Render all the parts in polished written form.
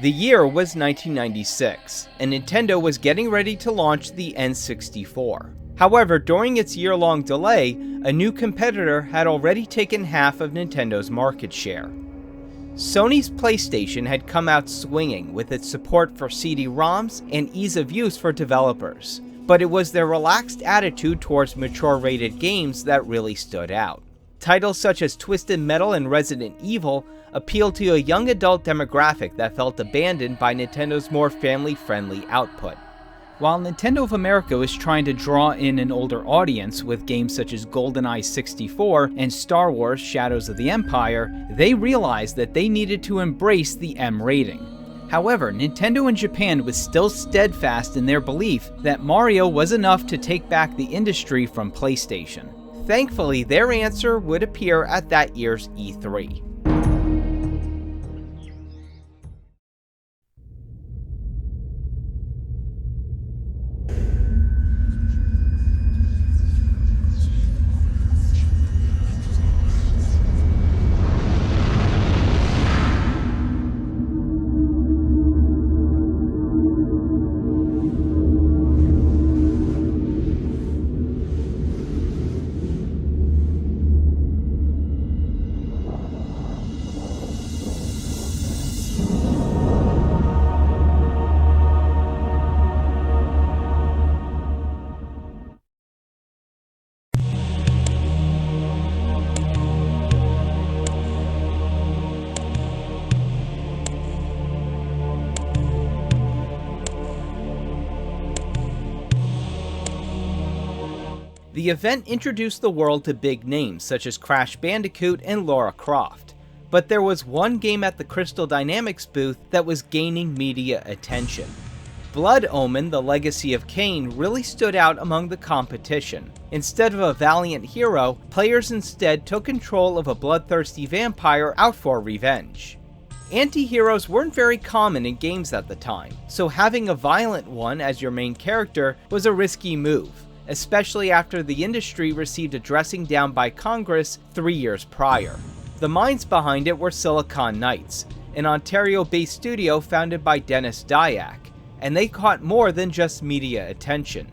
The year was 1996, and Nintendo was getting ready to launch the N64. However, during its year-long delay, a new competitor had already taken half of Nintendo's market share. Sony's PlayStation had come out swinging with its support for CD-ROMs and ease of use for developers, but it was their relaxed attitude towards mature-rated games that really stood out. Titles such as Twisted Metal and Resident Evil appealed to a young adult demographic that felt abandoned by Nintendo's more family-friendly output. While Nintendo of America was trying to draw in an older audience with games such as GoldenEye 64 and Star Wars Shadows of the Empire, they realized that they needed to embrace the M rating. However, Nintendo in Japan was still steadfast in their belief that Mario was enough to take back the industry from PlayStation. Thankfully, their answer would appear at that year's E3. The event introduced the world to big names such as Crash Bandicoot and Lara Croft, but there was one game at the Crystal Dynamics booth that was gaining media attention. Blood Omen: The Legacy of Kain really stood out among the competition. Instead of a valiant hero, players instead took control of a bloodthirsty vampire out for revenge. Anti-heroes weren't very common in games at the time, so having a violent one as your main character was a risky move, especially after the industry received a dressing down by Congress 3 years prior. The minds behind it were Silicon Knights, an Ontario-based studio founded by Dennis Dyack, and they caught more than just media attention.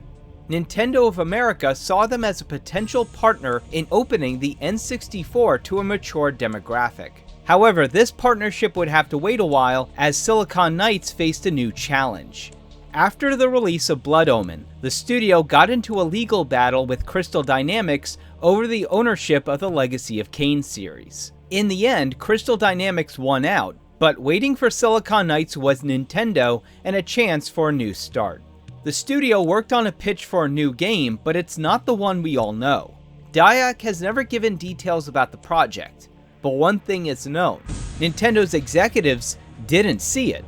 Nintendo of America saw them as a potential partner in opening the N64 to a mature demographic. However, this partnership would have to wait a while as Silicon Knights faced a new challenge. After the release of Blood Omen, the studio got into a legal battle with Crystal Dynamics over the ownership of the Legacy of Kain series. In the end, Crystal Dynamics won out, but waiting for Silicon Knights was Nintendo and a chance for a new start. The studio worked on a pitch for a new game, but it's not the one we all know. Dyack has never given details about the project, but one thing is known: Nintendo's executives didn't see it.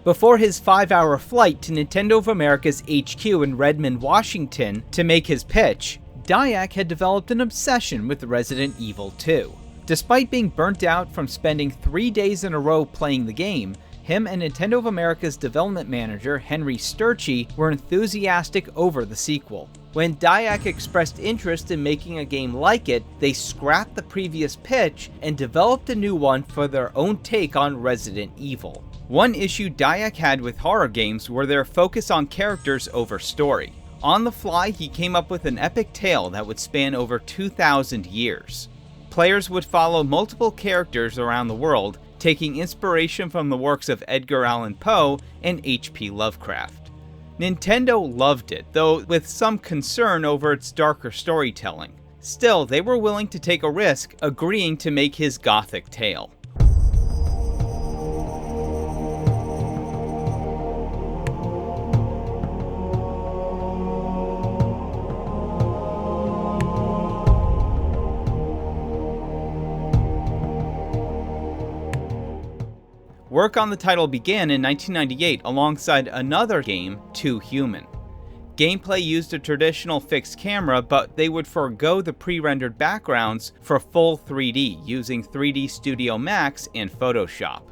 Before his 5-hour flight to Nintendo of America's HQ in Redmond, Washington to make his pitch, Dyack had developed an obsession with Resident Evil 2. Despite being burnt out from spending 3 days in a row playing the game, him and Nintendo of America's development manager Henry Sturchy were enthusiastic over the sequel. When Dyack expressed interest in making a game like it, they scrapped the previous pitch and developed a new one for their own take on Resident Evil. One issue Dyack had with horror games were their focus on characters over story. On the fly, he came up with an epic tale that would span over 2,000 years. Players would follow multiple characters around the world, taking inspiration from the works of Edgar Allan Poe and H.P. Lovecraft. Nintendo loved it, though with some concern over its darker storytelling. Still, they were willing to take a risk, agreeing to make his gothic tale. Work on the title began in 1998 alongside another game, Too Human. Gameplay used a traditional fixed camera, but they would forego the pre-rendered backgrounds for full 3D using 3D Studio Max and Photoshop.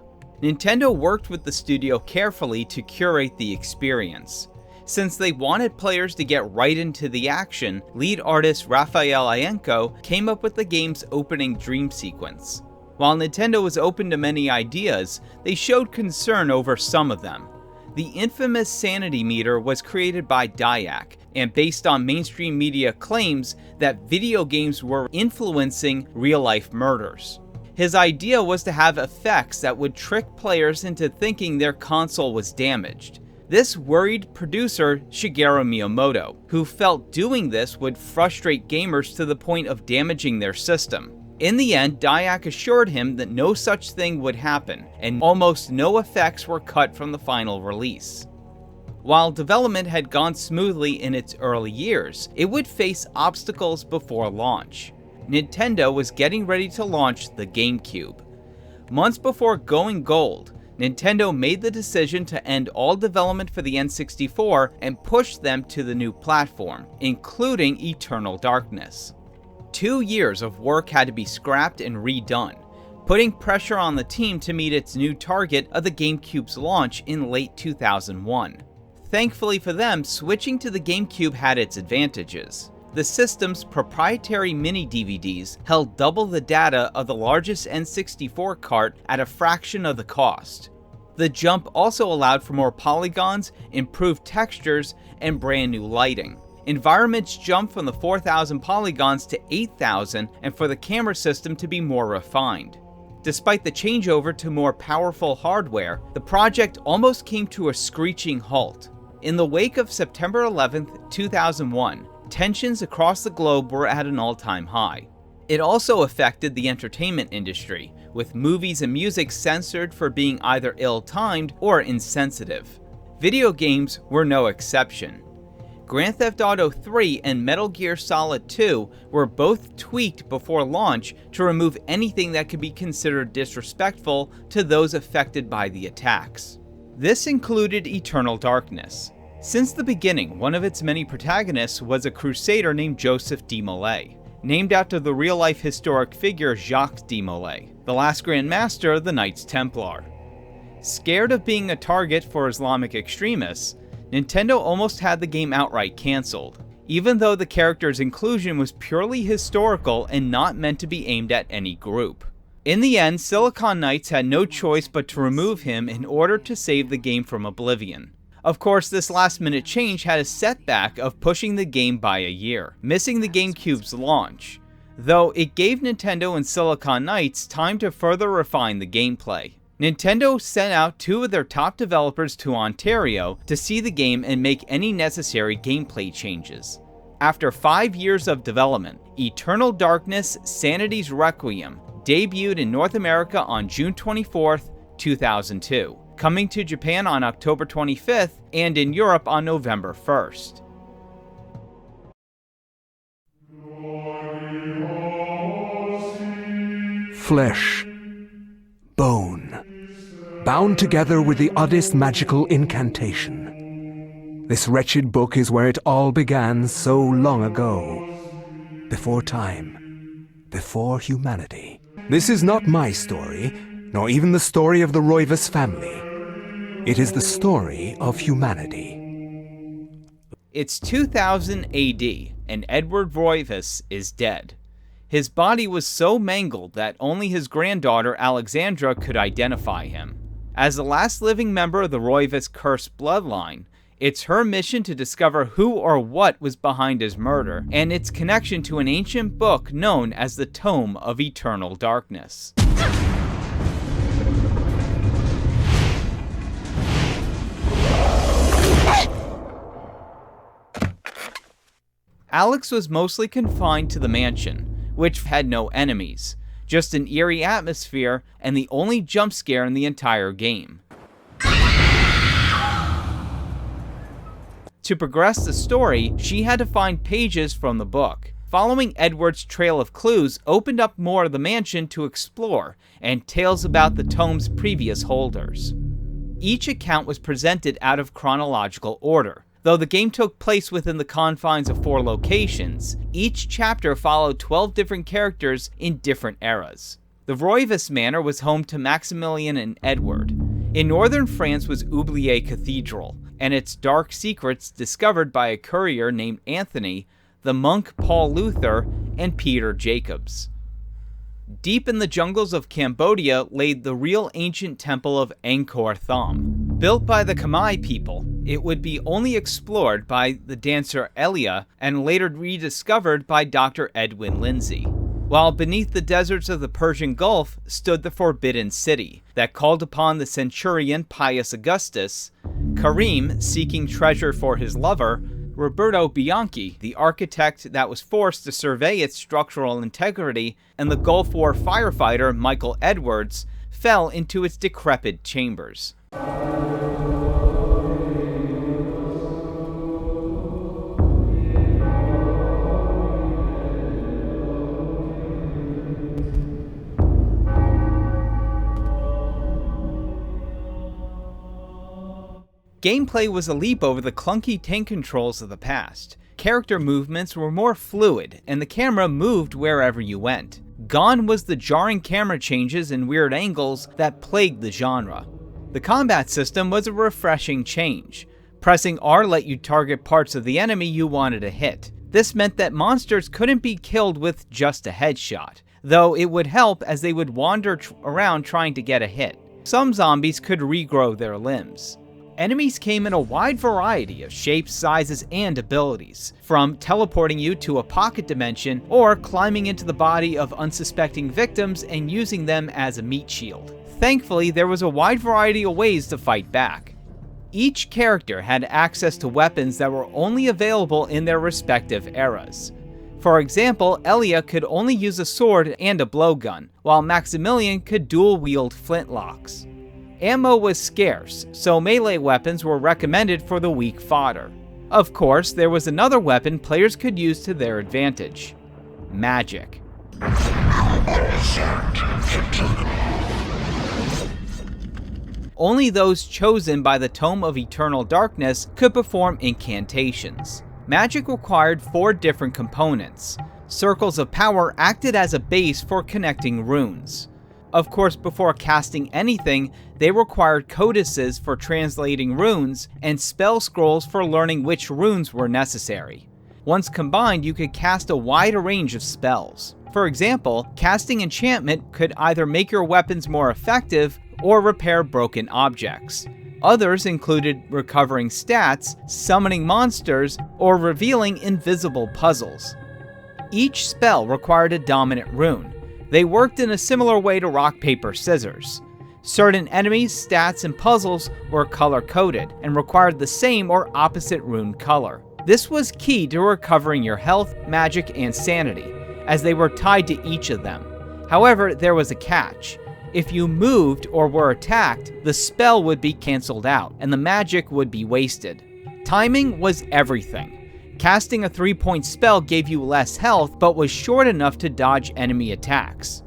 Nintendo worked with the studio carefully to curate the experience. Since they wanted players to get right into the action, lead artist Raphael Ienco came up with the game's opening dream sequence. While Nintendo was open to many ideas, they showed concern over some of them. The infamous Sanity meter was created by Dyack, and based on mainstream media claims that video games were influencing real-life murders. His idea was to have effects that would trick players into thinking their console was damaged. This worried producer Shigeru Miyamoto, who felt doing this would frustrate gamers to the point of damaging their system. In the end, Dyack assured him that no such thing would happen, and almost no effects were cut from the final release. While development had gone smoothly in its early years, it would face obstacles before launch. Nintendo was getting ready to launch the GameCube. Months before going gold, Nintendo made the decision to end all development for the N64 and push them to the new platform, including Eternal Darkness. 2 years of work had to be scrapped and redone, putting pressure on the team to meet its new target of the GameCube's launch in late 2001. Thankfully for them, switching to the GameCube had its advantages. The system's proprietary mini-DVDs held double the data of the largest N64 cart at a fraction of the cost. The jump also allowed for more polygons, improved textures, and brand new lighting. Environments jumped from the 4,000 polygons to 8,000, and for the camera system to be more refined. Despite the changeover to more powerful hardware, the project almost came to a screeching halt. In the wake of September 11, 2001, tensions across the globe were at an all-time high. It also affected the entertainment industry, with movies and music censored for being either ill-timed or insensitive. Video games were no exception. Grand Theft Auto 3 and Metal Gear Solid 2 were both tweaked before launch to remove anything that could be considered disrespectful to those affected by the attacks. This included Eternal Darkness. Since the beginning, one of its many protagonists was a crusader named Joseph de Molay, named after the real-life historic figure Jacques de Molay, the last Grand Master of the Knights Templar. Scared of being a target for Islamic extremists, Nintendo almost had the game outright cancelled, even though the character's inclusion was purely historical and not meant to be aimed at any group. In the end, Silicon Knights had no choice but to remove him in order to save the game from oblivion. Of course, this last-minute change had a setback of pushing the game by a year, missing the GameCube's launch, though it gave Nintendo and Silicon Knights time to further refine the gameplay. Nintendo sent out 2 of their top developers to Ontario to see the game and make any necessary gameplay changes. After 5 years of development, Eternal Darkness: Sanity's Requiem debuted in North America on June 24, 2002, coming to Japan on October 25th and in Europe on November 1st. Flesh, bone, bound together with the oddest magical incantation. This wretched book is where it all began so long ago. Before time, before humanity. This is not my story, nor even the story of the Roivas family. It is the story of humanity. It's 2000 AD, and Edward Roivas is dead. His body was so mangled that only his granddaughter Alexandra could identify him. As the last living member of the Roivas cursed bloodline, it's her mission to discover who or what was behind his murder, and its connection to an ancient book known as the Tome of Eternal Darkness. Alex was mostly confined to the mansion, which had no enemies, just an eerie atmosphere and the only jump scare in the entire game. To progress the story, she had to find pages from the book. Following Edward's trail of clues opened up more of the mansion to explore, and tales about the tome's previous holders. Each account was presented out of chronological order. Though the game took place within the confines of 4 locations, each chapter followed 12 different characters in different eras. The Roivas Manor was home to Maximilian and Edward. In northern France was Oubliette Cathedral, and its dark secrets discovered by a courier named Anthony, the monk Paul Luther, and Peter Jacobs. Deep in the jungles of Cambodia lay the real ancient temple of Angkor Thom. Built by the Khmer people, it would be only explored by the dancer Elia and later rediscovered by Dr. Edwin Lindsay. While beneath the deserts of the Persian Gulf stood the Forbidden City that called upon the centurion Pius Augustus, Karim seeking treasure for his lover, Roberto Bianchi, the architect that was forced to survey its structural integrity, and the Gulf War firefighter Michael Edwards fell into its decrepit chambers. Gameplay was a leap over the clunky tank controls of the past. Character movements were more fluid, and the camera moved wherever you went. Gone was the jarring camera changes and weird angles that plagued the genre. The combat system was a refreshing change. Pressing R let you target parts of the enemy you wanted to hit. This meant that monsters couldn't be killed with just a headshot, though it would help as they would wander around trying to get a hit. Some zombies could regrow their limbs. Enemies came in a wide variety of shapes, sizes, and abilities, from teleporting you to a pocket dimension or climbing into the body of unsuspecting victims and using them as a meat shield. Thankfully, there was a wide variety of ways to fight back. Each character had access to weapons that were only available in their respective eras. For example, Elia could only use a sword and a blowgun, while Maximilian could dual-wield flintlocks. Ammo was scarce, so melee weapons were recommended for the weak fodder. Of course, there was another weapon players could use to their advantage: magic. Only those chosen by the Tome of Eternal Darkness could perform incantations. Magic required 4 different components. Circles of power acted as a base for connecting runes. Of course, before casting anything, they required codices for translating runes and spell scrolls for learning which runes were necessary. Once combined, you could cast a wider range of spells. For example, casting enchantment could either make your weapons more effective or repair broken objects. Others included recovering stats, summoning monsters, or revealing invisible puzzles. Each spell required a dominant rune. They worked in a similar way to rock, paper, scissors. Certain enemies, stats, and puzzles were color-coded and required the same or opposite rune color. This was key to recovering your health, magic, and sanity, as they were tied to each of them. However, there was a catch. If you moved or were attacked, the spell would be cancelled out, and the magic would be wasted. Timing was everything. Casting a 3-point spell gave you less health, but was short enough to dodge enemy attacks.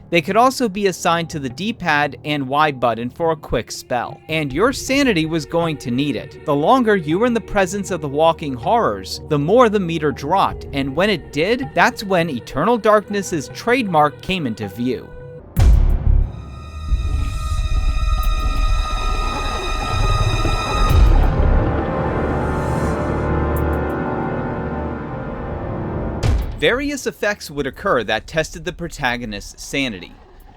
They could also be assigned to the D-pad and Y button for a quick spell, and your sanity was going to need it. The longer you were in the presence of the walking horrors, the more the meter dropped, and when it did, that's when Eternal Darkness's trademark came into view. Various effects would occur that tested the protagonist's sanity.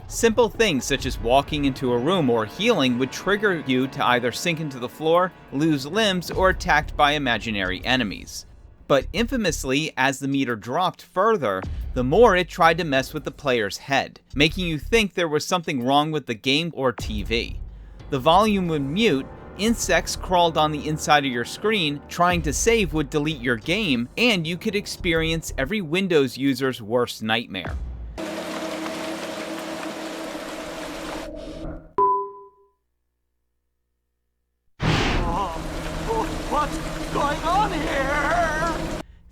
Simple things such as walking into a room or healing would trigger you to either sink into the floor, lose limbs, or attacked by imaginary enemies. But infamously, as the meter dropped further, the more it tried to mess with the player's head, making you think there was something wrong with the game or TV. The volume would mute, insects crawled on the inside of your screen, trying to save would delete your game, and you could experience every Windows user's worst nightmare. What's going on here?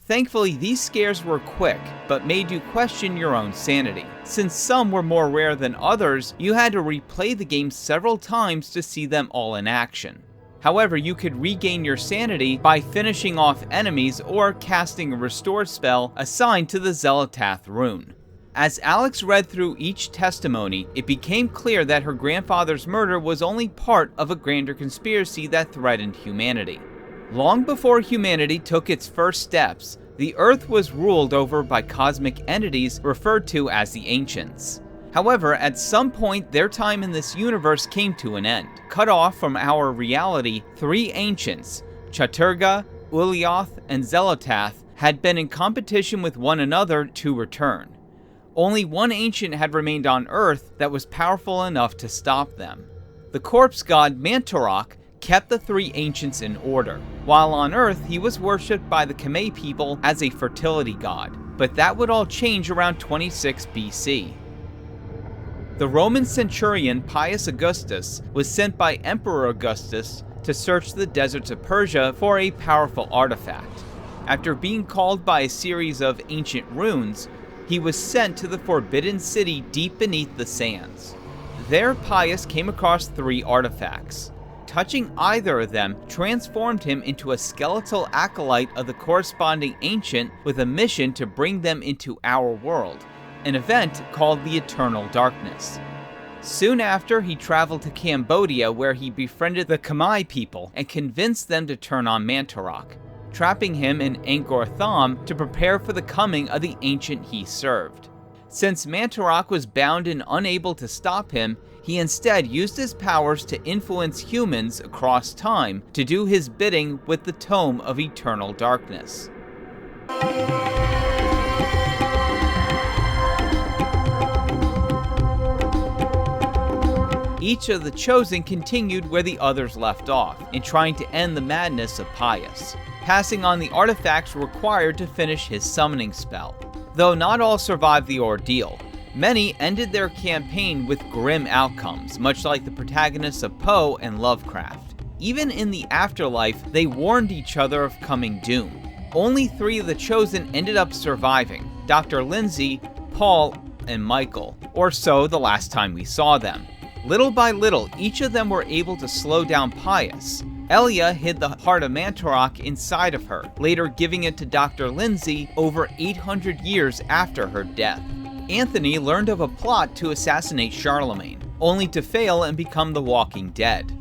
Thankfully, these scares were quick, but made you question your own sanity. Since some were more rare than others, you had to replay the game several times to see them all in action. However, you could regain your sanity by finishing off enemies or casting a restore spell assigned to the Zelatath rune. As Alex read through each testimony, it became clear that her grandfather's murder was only part of a grander conspiracy that threatened humanity. Long before humanity took its first steps, The Earth was ruled over by cosmic entities referred to as the Ancients. However, at some point, their time in this universe came to an end. Cut off from our reality, 3 Ancients, Chaturga, Ulyaoth, and Zelotath, had been in competition with one another to return. Only one Ancient had remained on Earth that was powerful enough to stop them. The corpse god Mantorok kept the 3 Ancients in order. While on Earth, he was worshipped by the Khmer people as a fertility god, but that would all change around 26 BC. The Roman centurion Pius Augustus was sent by Emperor Augustus to search the deserts of Persia for a powerful artifact. After being called by a series of ancient runes, he was sent to the Forbidden City deep beneath the sands. There, Pius came across 3 artifacts. Touching either of them transformed him into a skeletal acolyte of the corresponding ancient with a mission to bring them into our world, an event called the Eternal Darkness. Soon after, he traveled to Cambodia where he befriended the Khmer people and convinced them to turn on Mantorok, trapping him in Angkor Thom to prepare for the coming of the ancient he served. Since Mantorok was bound and unable to stop him, he instead used his powers to influence humans across time to do his bidding with the Tome of Eternal Darkness. Each of the Chosen continued where the others left off, in trying to end the madness of Pius, passing on the artifacts required to finish his summoning spell. Though not all survived the ordeal, many ended their campaign with grim outcomes, much like the protagonists of Poe and Lovecraft. Even in the afterlife, they warned each other of coming doom. Only 3 of the Chosen ended up surviving: Dr. Lindsay, Paul, and Michael, or so the last time we saw them. Little by little, each of them were able to slow down Pius. Elia hid the heart of Mantorok inside of her, later giving it to Dr. Lindsay over 800 years after her death. Anthony learned of a plot to assassinate Charlemagne, only to fail and become the Walking Dead.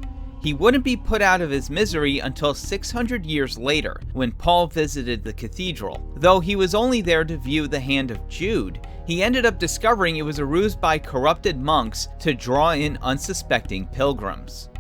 He wouldn't be put out of his misery until 600 years later, when Paul visited the cathedral. Though he was only there to view the hand of Jude, he ended up discovering it was a ruse by corrupted monks to draw in unsuspecting pilgrims.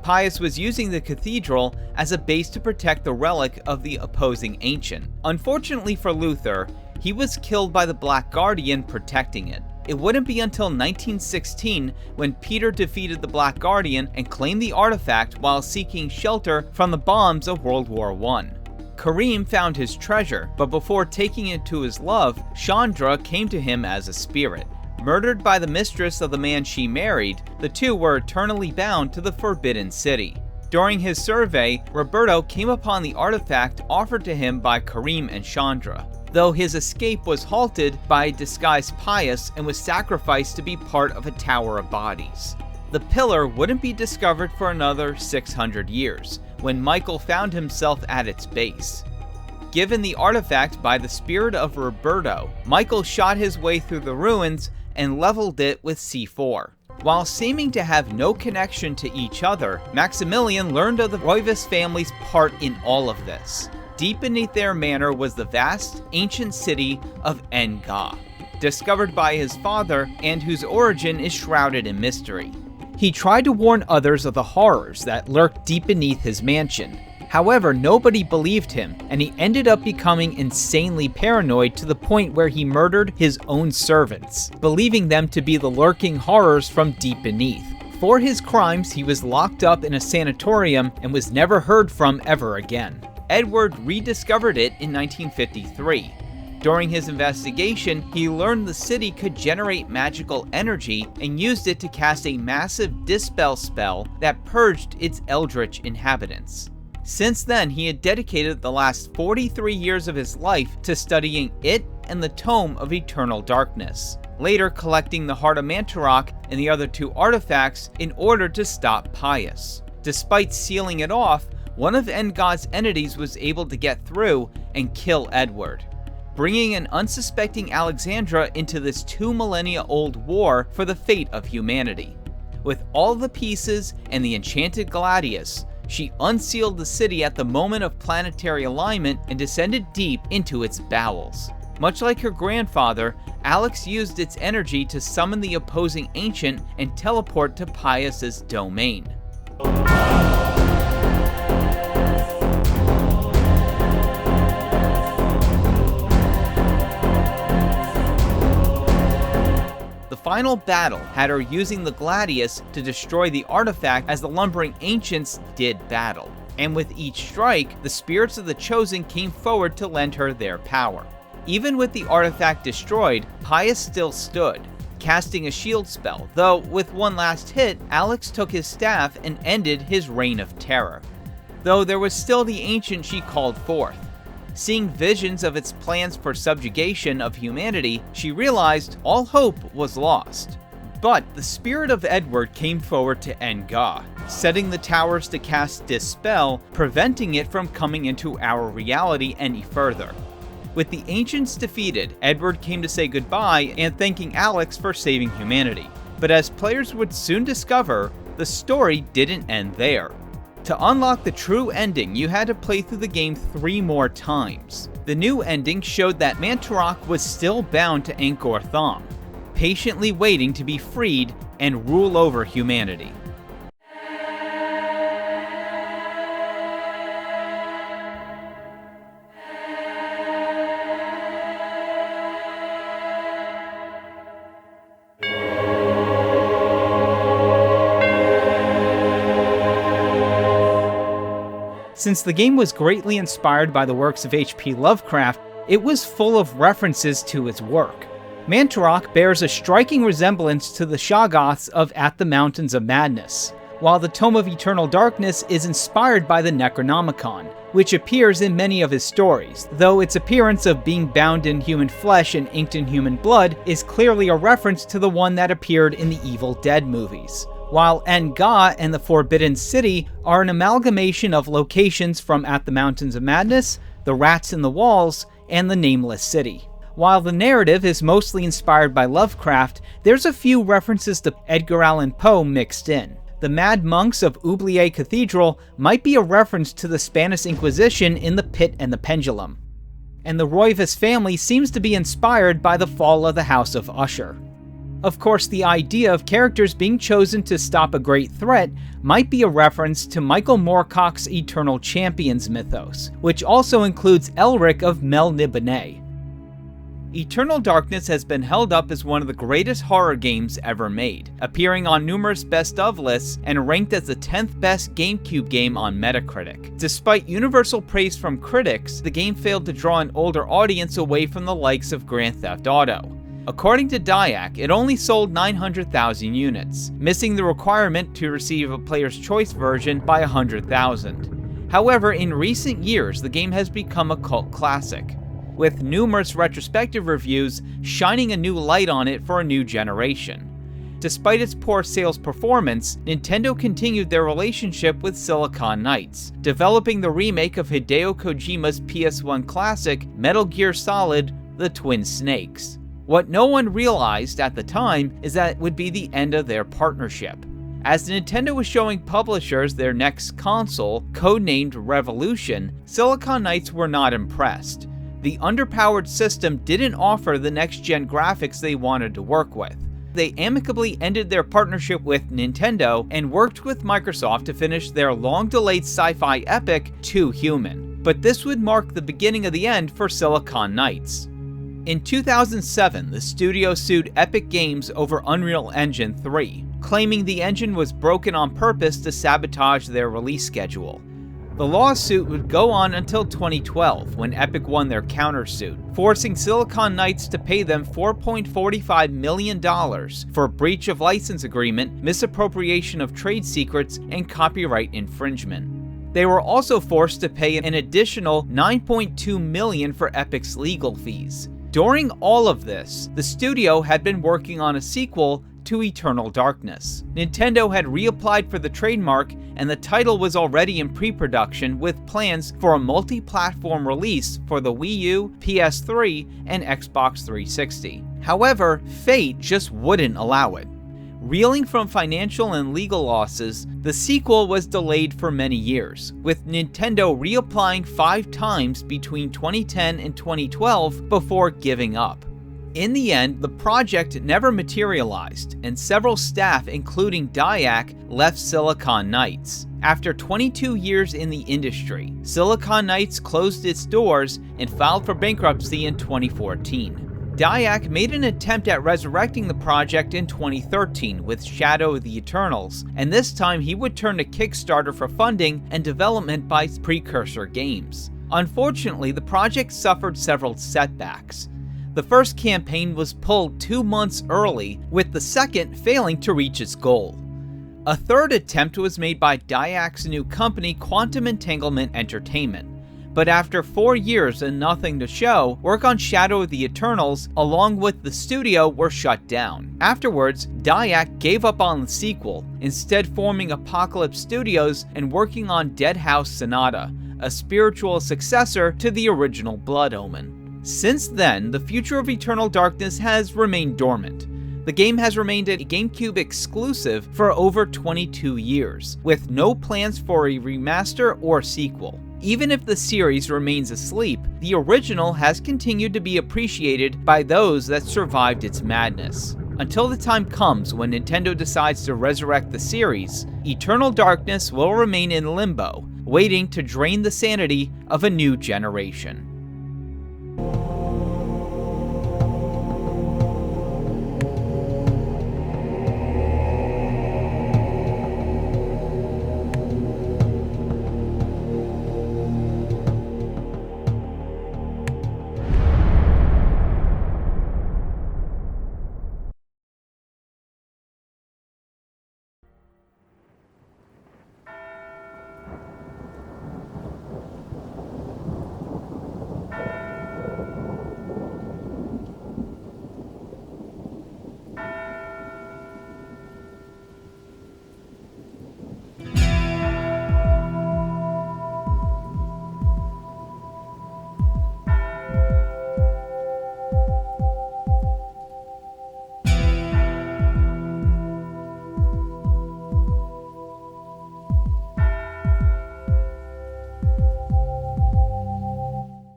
Pius was using the cathedral as a base to protect the relic of the opposing ancient. Unfortunately for Luther, he was killed by the Black Guardian protecting it. It wouldn't be until 1916 when Peter defeated the Black Guardian and claimed the artifact while seeking shelter from the bombs of World War I. Kareem found his treasure, but before taking it to his love, Chandra came to him as a spirit. Murdered by the mistress of the man she married, the two were eternally bound to the Forbidden City. During his survey, Roberto came upon the artifact offered to him by Kareem and Chandra, though his escape was halted by a disguised Pius and was sacrificed to be part of a tower of bodies. The pillar wouldn't be discovered for another 600 years, when Michael found himself at its base. Given the artifact by the spirit of Roberto, Michael shot his way through the ruins and leveled it with C4. While seeming to have no connection to each other, Maximilian learned of the Roivas family's part in all of this. Deep beneath their manor was the vast, ancient city of Nga, discovered by his father and whose origin is shrouded in mystery. He tried to warn others of the horrors that lurked deep beneath his mansion. However, nobody believed him, and he ended up becoming insanely paranoid to the point where he murdered his own servants, believing them to be the lurking horrors from deep beneath. For his crimes, he was locked up in a sanatorium and was never heard from ever again. Edward rediscovered it in 1953. During his investigation, he learned the city could generate magical energy and used it to cast a massive dispel spell that purged its eldritch inhabitants. Since then, he had dedicated the last 43 years of his life to studying it and the Tome of Eternal Darkness, later collecting the Heart of Mantorok and the other 2 artifacts in order to stop Pius. Despite sealing it off, one of Nga's entities was able to get through and kill Edward, bringing an unsuspecting Alexandra into this 2 millennia-old war for the fate of humanity. With all the pieces and the enchanted Gladius, She unsealed the city at the moment of planetary alignment and descended deep into its bowels. Much like her grandfather, Alex used its energy to summon the opposing ancient and teleport to Pius's domain. The final battle had her using the Gladius to destroy the artifact as the lumbering ancients did battle, and with each strike, the spirits of the Chosen came forward to lend her their power. Even with the artifact destroyed, Pius still stood, casting a shield spell, though with one last hit, Alex took his staff and ended his reign of terror. Though there was still the ancient she called forth. Seeing visions of its plans for subjugation of humanity, she realized all hope was lost. But the spirit of Edward came forward to end Ga, setting the towers to cast Dispel, preventing it from coming into our reality any further. With the ancients defeated, Edward came to say goodbye and thanking Alex for saving humanity. But as players would soon discover, the story didn't end there. To unlock the true ending, you had to play through the game 3 more times. The new ending showed that Mantarok was still bound to Angkor Thom, patiently waiting to be freed and rule over humanity. Since the game was greatly inspired by the works of H.P. Lovecraft, it was full of references to his work. Mantarok bears a striking resemblance to the Shoggoths of At the Mountains of Madness, while the Tome of Eternal Darkness is inspired by the Necronomicon, which appears in many of his stories, though its appearance of being bound in human flesh and inked in human blood is clearly a reference to the one that appeared in the Evil Dead movies. While En-Ga and the Forbidden City are an amalgamation of locations from At the Mountains of Madness, The Rats in the Walls, and The Nameless City. While the narrative is mostly inspired by Lovecraft, there's a few references to Edgar Allan Poe mixed in. The Mad Monks of Oubliette Cathedral might be a reference to the Spanish Inquisition in The Pit and the Pendulum. And the Roivas family seems to be inspired by the fall of the House of Usher. Of course, the idea of characters being chosen to stop a great threat might be a reference to Michael Moorcock's Eternal Champions mythos, which also includes Elric of Melniboné. Eternal Darkness has been held up as one of the greatest horror games ever made, appearing on numerous best of lists and ranked as the 10th best GameCube game on Metacritic. Despite universal praise from critics, the game failed to draw an older audience away from the likes of Grand Theft Auto. According to Diak, it only sold 900,000 units, missing the requirement to receive a Player's Choice version by 100,000. However, in recent years, the game has become a cult classic, with numerous retrospective reviews shining a new light on it for a new generation. Despite its poor sales performance, Nintendo continued their relationship with Silicon Knights, developing the remake of Hideo Kojima's PS1 classic Metal Gear Solid: The Twin Snakes. What no one realized at the time is that it would be the end of their partnership. As Nintendo was showing publishers their next console, codenamed Revolution, Silicon Knights were not impressed. The underpowered system didn't offer the next-gen graphics they wanted to work with. They amicably ended their partnership with Nintendo and worked with Microsoft to finish their long-delayed sci-fi epic 2 Human. But this would mark the beginning of the end for Silicon Knights. In 2007, the studio sued Epic Games over Unreal Engine 3, claiming the engine was broken on purpose to sabotage their release schedule. The lawsuit would go on until 2012, when Epic won their countersuit, forcing Silicon Knights to pay them $4.45 million for breach of license agreement, misappropriation of trade secrets, and copyright infringement. They were also forced to pay an additional $9.2 million for Epic's legal fees. During all of this, the studio had been working on a sequel to Eternal Darkness. Nintendo had reapplied for the trademark, and the title was already in pre-production with plans for a multi-platform release for the Wii U, PS3, and Xbox 360. However, fate just wouldn't allow it. Reeling from financial and legal losses, the sequel was delayed for many years, with Nintendo reapplying 5 times between 2010 and 2012 before giving up. In the end, the project never materialized, and several staff, including Dyack, left Silicon Knights. After 22 years in the industry, Silicon Knights closed its doors and filed for bankruptcy in 2014. Dyack made an attempt at resurrecting the project in 2013 with Shadow of the Eternals, and this time he would turn to Kickstarter for funding and development by Precursor Games. Unfortunately, the project suffered several setbacks. The first campaign was pulled 2 months early, with the second failing to reach its goal. A third attempt was made by Dyack's new company, Quantum Entanglement Entertainment. But after 4 years and nothing to show, work on Shadow of the Eternals, along with the studio, were shut down. Afterwards, Dyack gave up on the sequel, instead forming Apocalypse Studios and working on Dead House Sonata, a spiritual successor to the original Blood Omen. Since then, the future of Eternal Darkness has remained dormant. The game has remained a GameCube exclusive for over 22 years, with no plans for a remaster or sequel. Even if the series remains asleep, the original has continued to be appreciated by those that survived its madness. Until the time comes when Nintendo decides to resurrect the series, Eternal Darkness will remain in limbo, waiting to drain the sanity of a new generation.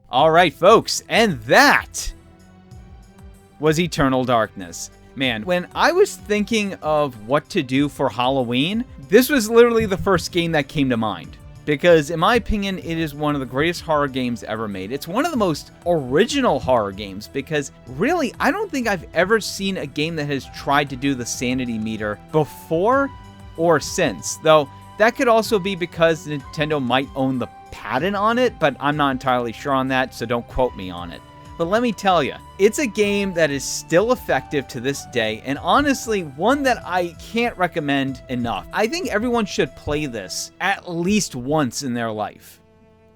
Alright folks, and that was Eternal Darkness. Man, when I was thinking of what to do for Halloween, this was literally the first game that came to mind. Because in my opinion, it is one of the greatest horror games ever made. It's one of the most original horror games because really, I don't think I've ever seen a game that has tried to do the sanity meter before or since. Though, that could also be because Nintendo might own the patent on it, but I'm not entirely sure on that, so don't quote me on it. But let me tell you, it's a game that is still effective to this day, and honestly, one that I can't recommend enough. I think everyone should play this at least once in their life.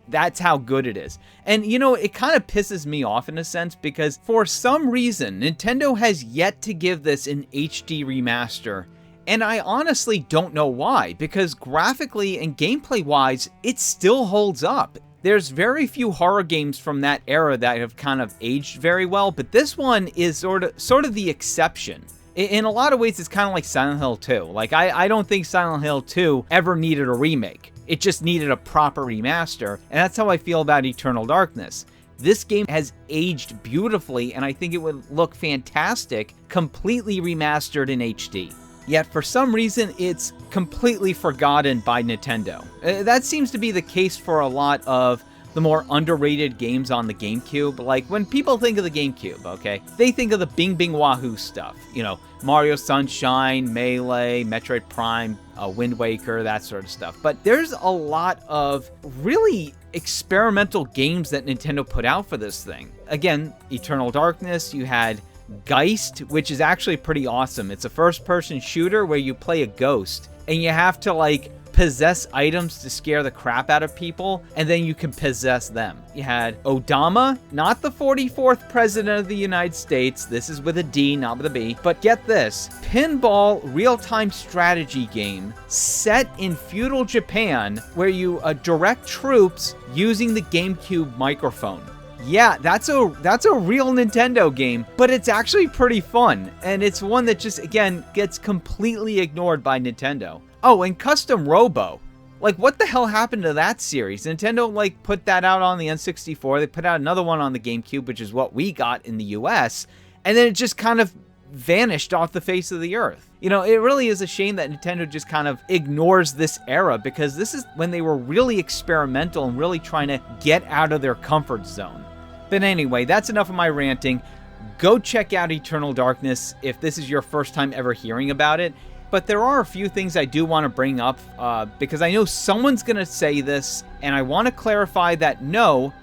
That's how good it is. And you know, it kind of pisses me off in a sense because for some reason, Nintendo has yet to give this an HD remaster. And I honestly don't know why, because graphically and gameplay-wise, it still holds up. There's very few horror games from that era that have kind of aged very well, but this one is sort of the exception. In a lot of ways, it's kind of like Silent Hill 2. Like, I don't think Silent Hill 2 ever needed a remake. It just needed a proper remaster, and that's how I feel about Eternal Darkness. This game has aged beautifully, and I think it would look fantastic, completely remastered in HD. Yet for some reason, it's completely forgotten by Nintendo. That seems to be the case for a lot of the more underrated games on the GameCube. Like, when people think of the GameCube, okay, they think of the Bing Bing Wahoo stuff. You know, Mario Sunshine, Melee, Metroid Prime, Wind Waker, that sort of stuff. But there's a lot of really experimental games that Nintendo put out for this thing. Again, Eternal Darkness, you had Geist, which is actually pretty awesome. It's a first-person shooter where you play a ghost, and you have to, like, possess items to scare the crap out of people, and then you can possess them. You had Odama, not the 44th President of the United States. This is with a D, not with a B. But get this, pinball real-time strategy game set in feudal Japan where you direct troops using the GameCube microphone. Yeah, that's a real Nintendo game, but it's actually pretty fun, and it's one that just, again, gets completely ignored by Nintendo. Oh, and Custom Robo. Like, what the hell happened to that series? Nintendo, like, put that out on the N64, they put out another one on the GameCube, which is what we got in the US, and then it just kind of vanished off the face of the earth. You know, it really is a shame that Nintendo just kind of ignores this era, because this is when they were really experimental and really trying to get out of their comfort zone. But anyway, that's enough of my ranting. Go check out Eternal Darkness if this is your first time ever hearing about it. But there are a few things I do want to bring up, because I know someone's going to say this, and I want to clarify that no,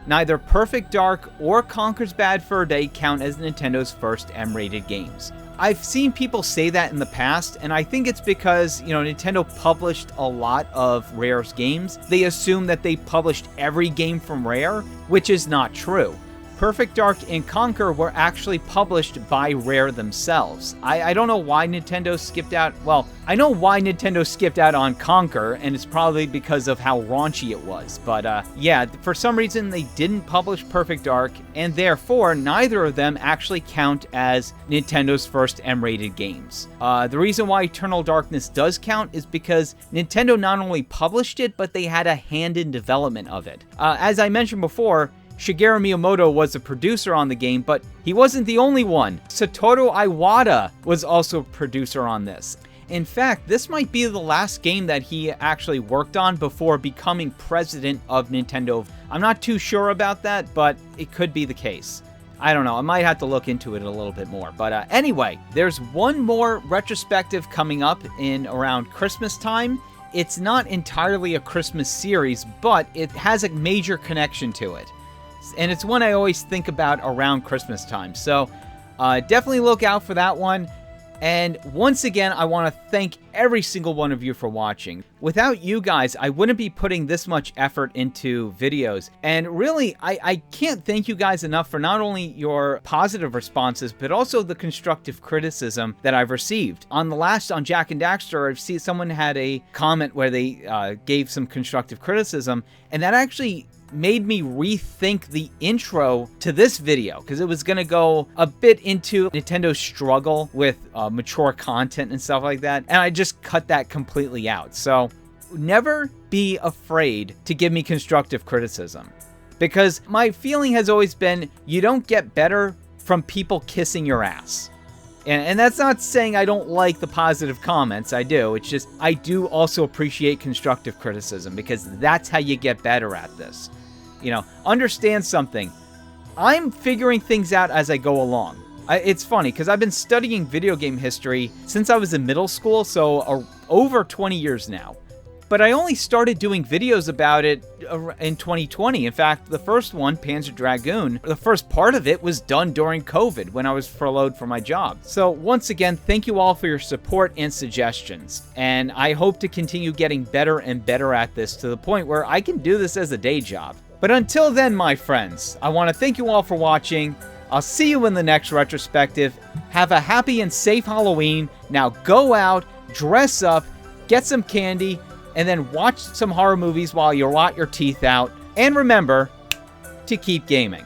neither Perfect Dark or Conker's Bad Fur Day count as Nintendo's first M-rated games. I've seen people say that in the past, and I think it's because, you know, Nintendo published a lot of Rare's games. They assume that they published every game from Rare, which is not true. Perfect Dark and Conker were actually published by Rare themselves. I don't know why Nintendo skipped out. Well, I know why Nintendo skipped out on Conker, and it's probably because of how raunchy it was. But yeah, for some reason they didn't publish Perfect Dark, and therefore neither of them actually count as Nintendo's first M-rated games. The reason why Eternal Darkness does count is because Nintendo not only published it, but they had a hand in development of it. As I mentioned before, Shigeru Miyamoto was a producer on the game, but he wasn't the only one. Satoru Iwata was also a producer on this. In fact, this might be the last game that he actually worked on before becoming president of Nintendo. I'm not too sure about that, but it could be the case. I don't know, I might have to look into it a little bit more. But anyway, there's one more retrospective coming up in around Christmas time. It's not entirely a Christmas series, but it has a major connection to it. And it's one I always think about around Christmas time. So definitely look out for that one. And once again, I want to thank every single one of you for watching. Without you guys, I wouldn't be putting this much effort into videos. And really, I can't thank you guys enough for not only your positive responses, but also the constructive criticism that I've received. On Jack and Daxter, I've seen someone had a comment where they gave some constructive criticism, and that actually made me rethink the intro to this video, because it was going to go a bit into Nintendo's struggle with mature content and stuff like that, and I just cut that completely out. So never be afraid to give me constructive criticism, because my feeling has always been you don't get better from people kissing your ass. And that's not saying I don't like the positive comments, I do. It's just I do also appreciate constructive criticism, because that's how you get better at this. You know, understand something. I'm figuring things out as I go along. It's funny, because I've been studying video game history since I was in middle school, so over 20 years now. But I only started doing videos about it in 2020. In fact, the first one, Panzer Dragoon, the first part of it was done during COVID when I was furloughed from my job. So once again, thank you all for your support and suggestions. And I hope to continue getting better and better at this to the point where I can do this as a day job. But until then, my friends, I want to thank you all for watching. I'll see you in the next retrospective. Have a happy and safe Halloween. Now go out, dress up, get some candy, and then watch some horror movies while you rot your teeth out. And remember to keep gaming.